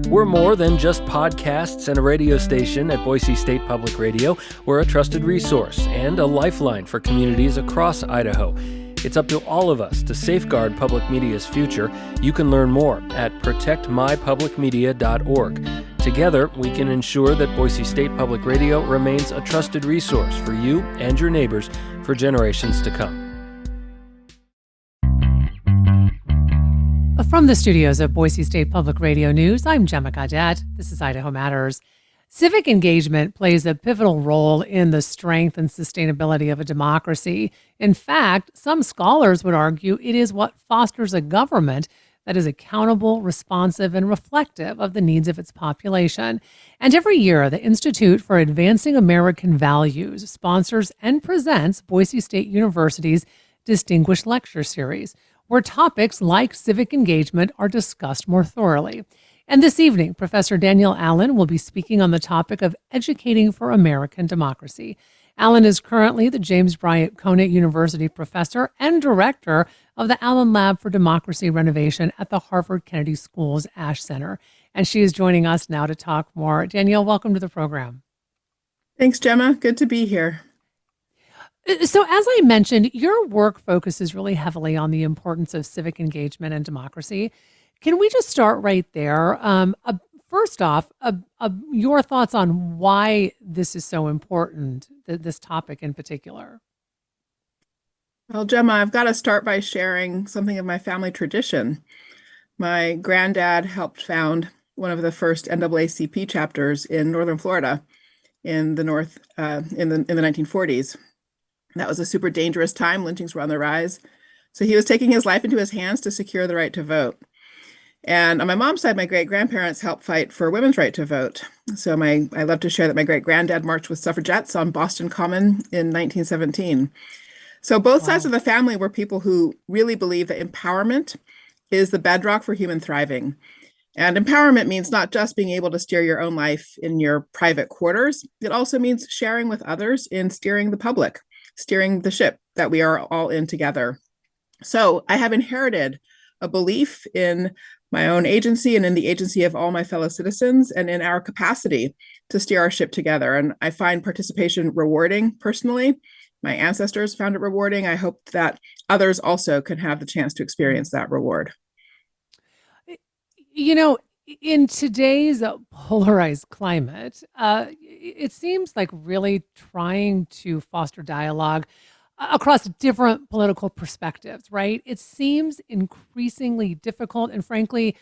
We're more than just podcasts and a radio station at Boise State Public Radio. We're a trusted resource and a lifeline for communities across Idaho. It's up to all of us to safeguard public media's future. You can learn more at protectmypublicmedia.org. Together, we can ensure that Boise State Public Radio remains a trusted resource for you and your neighbors for generations to come. From the studios of Boise State Public Radio News, I'm Gemma Gaudette. This is Idaho Matters. Civic engagement plays a pivotal role in the strength and sustainability of a democracy. In fact, some scholars would argue it is what fosters a government that is accountable, responsive, and reflective of the needs of its population. And every year, the Institute for Advancing American Values sponsors and presents Boise State University's Distinguished Lecture Series, where topics like civic engagement are discussed more thoroughly. And this evening, Professor Daniel Allen will be speaking on the topic of educating for American democracy. Allen is currently the James Bryant Conant University professor and director of the Allen Lab for Democracy Renovation at the Harvard Kennedy School's Ash Center. And she is joining us now to talk more. Danielle, welcome to the program. Thanks, Gemma. Good to be here. So as I mentioned, your work focuses really heavily on the importance of civic engagement and democracy. Can we just start right there? First off, your thoughts on why this is so important, this topic in particular? Well, Gemma, I've got to start by sharing something of my family tradition. My granddad helped found one of the first NAACP chapters in Northern Florida in the in the 1940s. That was a super dangerous time. Lynchings were on the rise. So he was taking his life into his hands to secure the right to vote. And on my mom's side, my great-grandparents helped fight for women's right to vote. So I love to share that my great-granddad marched with suffragettes on Boston Common in 1917. So both sides of the family were people who really believe that empowerment is the bedrock for human thriving. And empowerment means not just being able to steer your own life in your private quarters. It also means sharing with others in steering the public, steering the ship that we are all in together. So I have inherited a belief in my own agency and in the agency of all my fellow citizens and in our capacity to steer our ship together. And I find participation rewarding personally. My ancestors found it rewarding. I hope that others also can have the chance to experience that reward. You know, in today's polarized climate, it seems like really trying to foster dialogue across different political perspectives, right? It seems increasingly difficult. And frankly,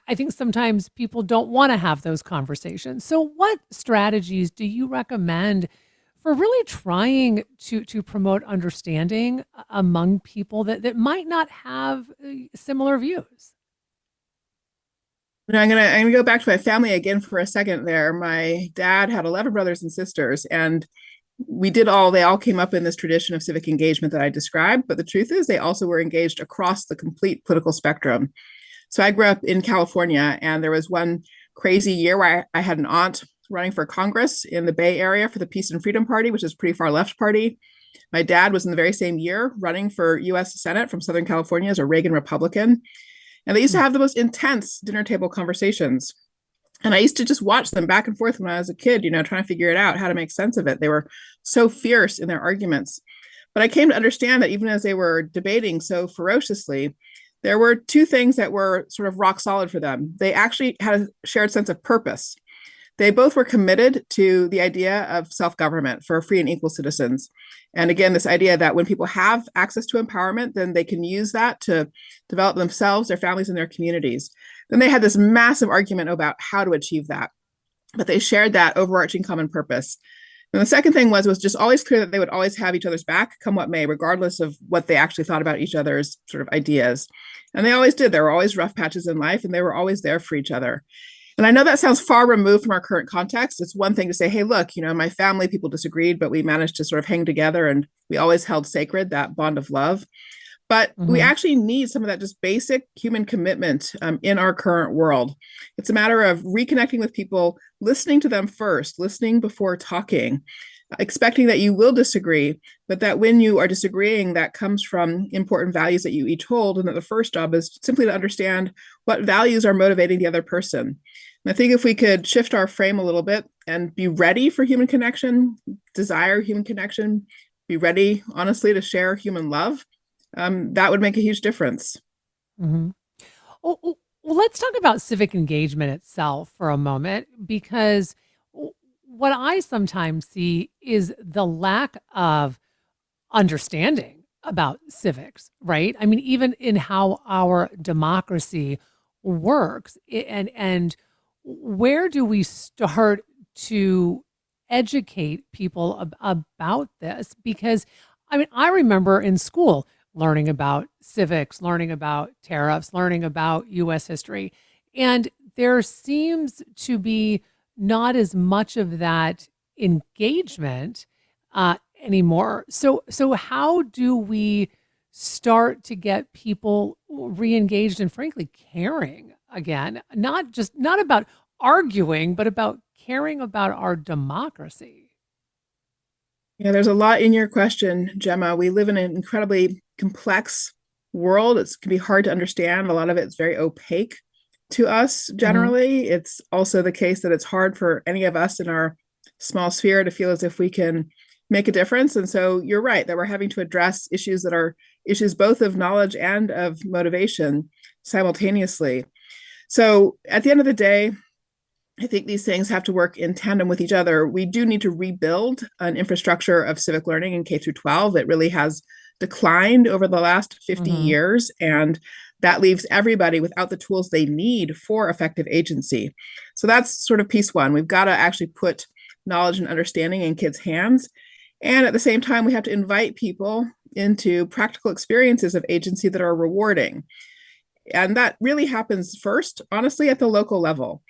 I think sometimes people don't want to have those conversations. So what strategies do you recommend for really trying to promote understanding among people that might not have similar views? I'm gonna go back to my family again for a second there. My dad had 11 brothers and sisters, and they all came up in this tradition of civic engagement that I described, but the truth is they also were engaged across the complete political spectrum. So I grew up in California, and there was one crazy year where I had an aunt running for Congress in the Bay Area for the Peace and Freedom Party, which is a pretty far left party. My dad was in the very same year running for US Senate from Southern California as a Reagan Republican. And they used to have the most intense dinner table conversations. And I used to just watch them back and forth when I was a kid, trying to figure it out, how to make sense of it. They were so fierce in their arguments. But I came to understand that even as they were debating so ferociously, there were two things that were sort of rock solid for them. They actually had a shared sense of purpose. They both were committed to the idea of self-government for free and equal citizens. And again, this idea that when people have access to empowerment, then they can use that to develop themselves, their families, and their communities. Then they had this massive argument about how to achieve that. But they shared that overarching common purpose. And the second thing was just always clear that they would always have each other's back, come what may, regardless of what they actually thought about each other's sort of ideas. And they always did. There were always rough patches in life, and they were always there for each other. And I know that sounds far removed from our current context. It's one thing to say, hey, look, my family, people disagreed, but we managed to sort of hang together, and we always held sacred that bond of love. But we actually need some of that just basic human commitment in our current world. It's a matter of reconnecting with people, listening to them first, listening before talking, expecting that you will disagree, but that when you are disagreeing, that comes from important values that you each hold. And that the first job is simply to understand what values are motivating the other person. I think if we could shift our frame a little bit and be ready for human connection, desire human connection, be ready, honestly, to share human love, that would make a huge difference. Mm-hmm. Well, let's talk about civic engagement itself for a moment, because what I sometimes see is the lack of understanding about civics, right? I mean, even in how our democracy works, and where do we start to educate people about this? Because I mean, I remember in school learning about civics, learning about tariffs, learning about US history, and there seems to be not as much of that engagement anymore. So how do we start to get people re-engaged and frankly caring again? Not about arguing, but about caring about our democracy. Yeah, there's a lot in your question, Gemma. We live in an incredibly complex world. It can be hard to understand. A lot of it's very opaque to us Mm-hmm. generally. It's also the case that it's hard for any of us in our small sphere to feel as if we can make a difference. And so you're right that we're having to address issues that are issues both of knowledge and of motivation simultaneously. So at the end of the day, I think these things have to work in tandem with each other. We do need to rebuild an infrastructure of civic learning in K through 12. It really has declined over the last 50 Mm-hmm. years, and that leaves everybody without the tools they need for effective agency. So that's sort of piece one. We've got to actually put knowledge and understanding in kids' hands. And at the same time, we have to invite people into practical experiences of agency that are rewarding. And that really happens first, honestly, at the local level.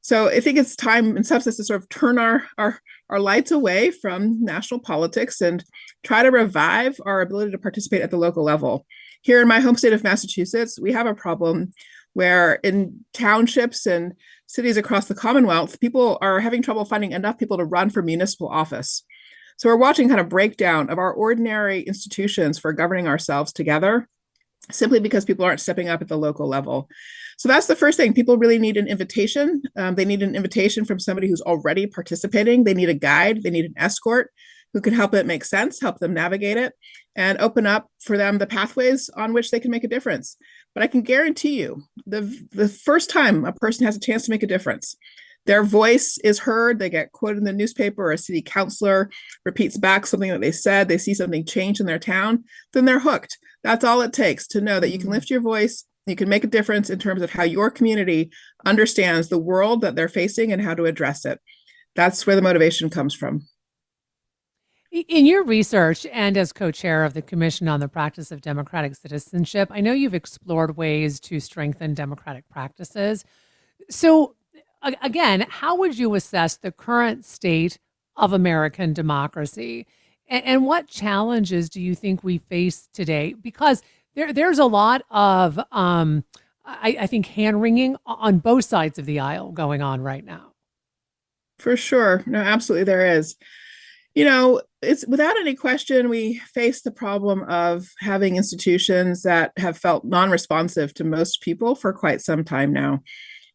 So I think it's time in substance to sort of turn our lights away from national politics and try to revive our ability to participate at the local level. Here in my home state of Massachusetts, we have a problem where in townships and cities across the Commonwealth, people are having trouble finding enough people to run for municipal office. So we're watching kind of breakdown of our ordinary institutions for governing ourselves together, simply because people aren't stepping up at the local level. So that's the first thing. People really need an invitation. They need an invitation from somebody who's already participating. They need a guide. They need an escort who can help it make sense, help them navigate it, and open up for them the pathways on which they can make a difference. But I can guarantee you, the first time a person has a chance to make a difference, their voice is heard, they get quoted in the newspaper, or a city councilor repeats back something that they said, they see something change in their town, then they're hooked. That's all it takes to know that you can lift your voice, you can make a difference in terms of how your community understands the world that they're facing and how to address it. That's where the motivation comes from. In your research and as co-chair of the Commission on the Practice of Democratic Citizenship, I know you've explored ways to strengthen democratic practices. So again, how would you assess the current state of American democracy? And what challenges do you think we face today? Because there's a lot of, I think, hand-wringing on both sides of the aisle going on right now. For sure. No, absolutely there is. You know, it's without any question, we face the problem of having institutions that have felt non-responsive to most people for quite some time now.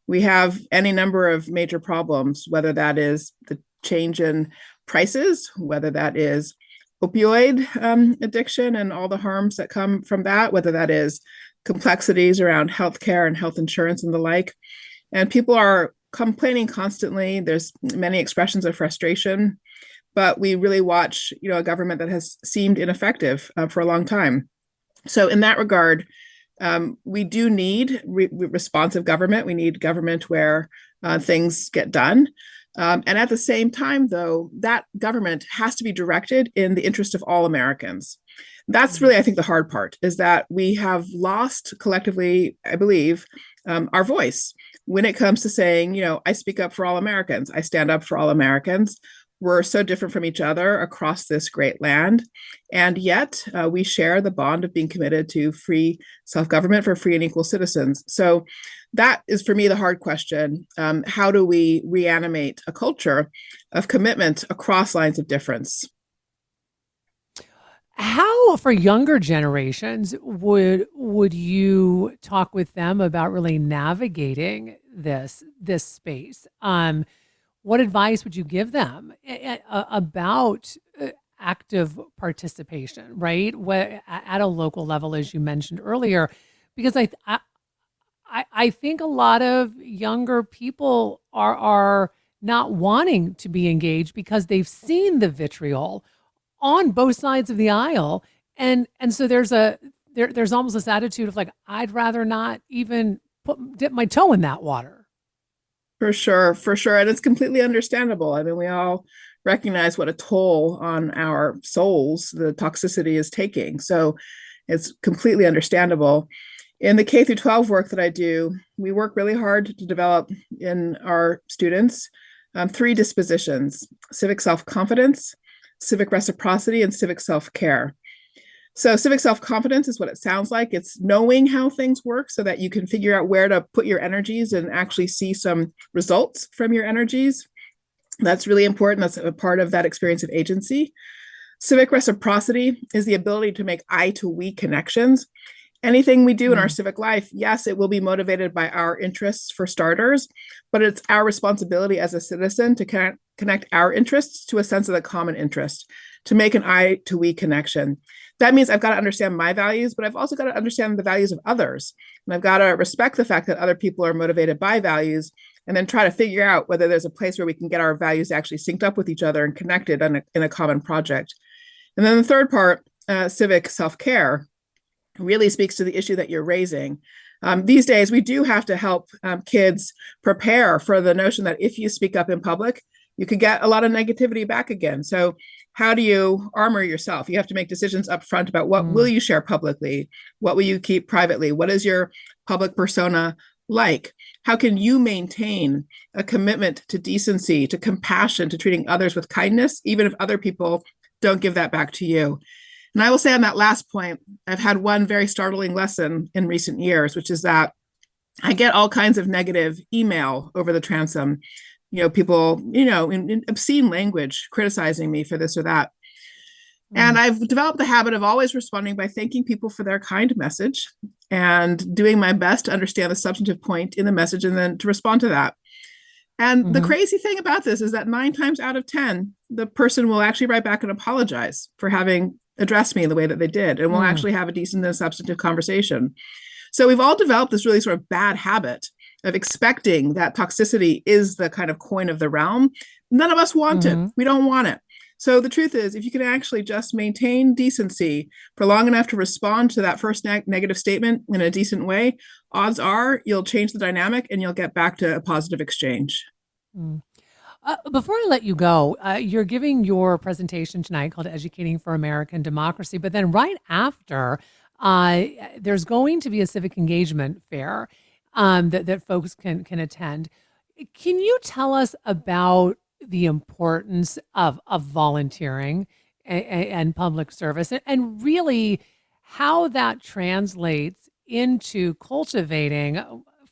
We have any number of major problems, whether that is the change in prices, whether that is opioid addiction and all the harms that come from that, whether that is complexities around healthcare and health insurance and the like. And people are complaining constantly. There's many expressions of frustration, but we really watch, a government that has seemed ineffective for a long time. So in that regard, we do need responsive government. We need government where things get done. And at the same time, though, that government has to be directed in the interest of all Americans. That's really, I think, the hard part, is that we have lost collectively, I believe, our voice when it comes to saying, I speak up for all Americans. I stand up for all Americans. We're so different from each other across this great land. And yet we share the bond of being committed to free self-government for free and equal citizens. So that is, for me, the hard question. How do we reanimate a culture of commitment across lines of difference? How, for younger generations, would you talk with them about really navigating this space. What advice would you give them about active participation, right? At a local level, as you mentioned earlier, because I think a lot of younger people are not wanting to be engaged because they've seen the vitriol on both sides of the aisle, and so there's almost this attitude of like, I'd rather not even dip my toe in that water. For sure, for sure. And it's completely understandable. I mean, we all recognize what a toll on our souls the toxicity is taking. So it's completely understandable. In the K through 12 work that I do, we work really hard to develop in our students 3 dispositions: civic self-confidence, civic reciprocity, and civic self-care. So civic self-confidence is what it sounds like. It's knowing how things work so that you can figure out where to put your energies and actually see some results from your energies. That's really important. That's a part of that experience of agency. Civic reciprocity is the ability to make I to we connections. Anything we do in our civic life, yes, it will be motivated by our interests for starters, but it's our responsibility as a citizen to connect our interests to a sense of the common interest, to make an I to we connection. That means I've got to understand my values, but I've also got to understand the values of others. And I've got to respect the fact that other people are motivated by values, and then try to figure out whether there's a place where we can get our values actually synced up with each other and connected in a common project. And then the third part, civic self-care, really speaks to the issue that you're raising. These days, we do have to help kids prepare for the notion that if you speak up in public, you could get a lot of negativity back again. So how do you armor yourself? You have to make decisions up front about what will you share publicly? What will you keep privately? What is your public persona like? How can you maintain a commitment to decency, to compassion, to treating others with kindness, even if other people don't give that back to you? And I will say on that last point, I've had one very startling lesson in recent years, which is that I get all kinds of negative email over the transom. People, in obscene language criticizing me for this or that. And I've developed the habit of always responding by thanking people for their kind message and doing my best to understand the substantive point in the message and then to respond to that. And the crazy thing about this is that 9 times out of 10, the person will actually write back and apologize for having addressed me in the way that they did, and we'll actually have a decent and substantive conversation. So we've all developed this really sort of bad habit of expecting that toxicity is the kind of coin of the realm. None of us want it. We don't want it. So the truth is, if you can actually just maintain decency for long enough to respond to that first negative statement in a decent way, odds are you'll change the dynamic and you'll get back to a positive exchange. Before I let you go, you're giving your presentation tonight called Educating for American Democracy, but then right after, there's going to be a civic engagement fair that folks can attend. Can you tell us about the importance of volunteering and public service, and really how that translates into cultivating,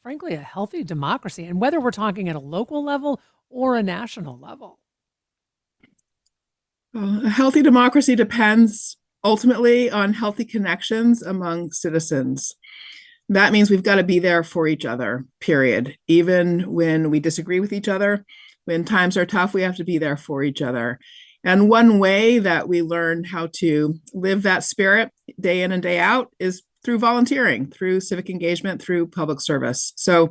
frankly, a healthy democracy, and whether we're talking at a local level or a national level? A healthy democracy depends ultimately on healthy connections among citizens. That means we've got to be there for each other, period. Even when we disagree with each other, when times are tough, we have to be there for each other. And one way that we learn how to live that spirit day in and day out is through volunteering, through civic engagement, through public service. So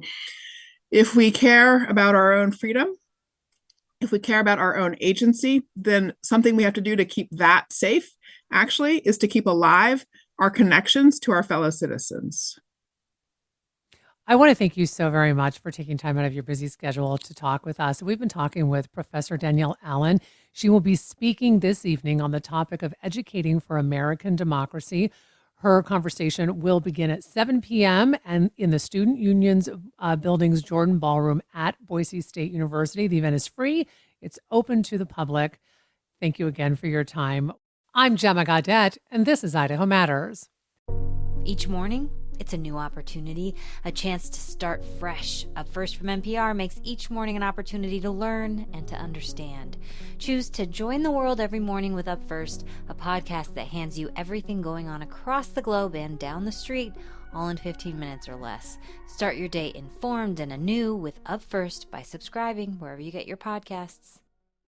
if we care about our own freedom, if we care about our own agency, then something we have to do to keep that safe actually is to keep alive our connections to our fellow citizens. I want to thank you so very much for taking time out of your busy schedule to talk with us. We've been talking with Professor Danielle Allen. She will be speaking this evening on the topic of educating for American democracy. Her conversation will begin at 7 p.m. and in the Student Union's building's Jordan Ballroom at Boise State University. The event is free. It's open to the public. Thank you again for your time. I'm Gemma Gaudette, and this is Idaho Matters. Each morning, it's a new opportunity, a chance to start fresh. Up First from NPR makes each morning an opportunity to learn and to understand. Choose to join the world every morning with Up First, a podcast that hands you everything going on across the globe and down the street, all in 15 minutes or less. Start your day informed and anew with Up First by subscribing wherever you get your podcasts.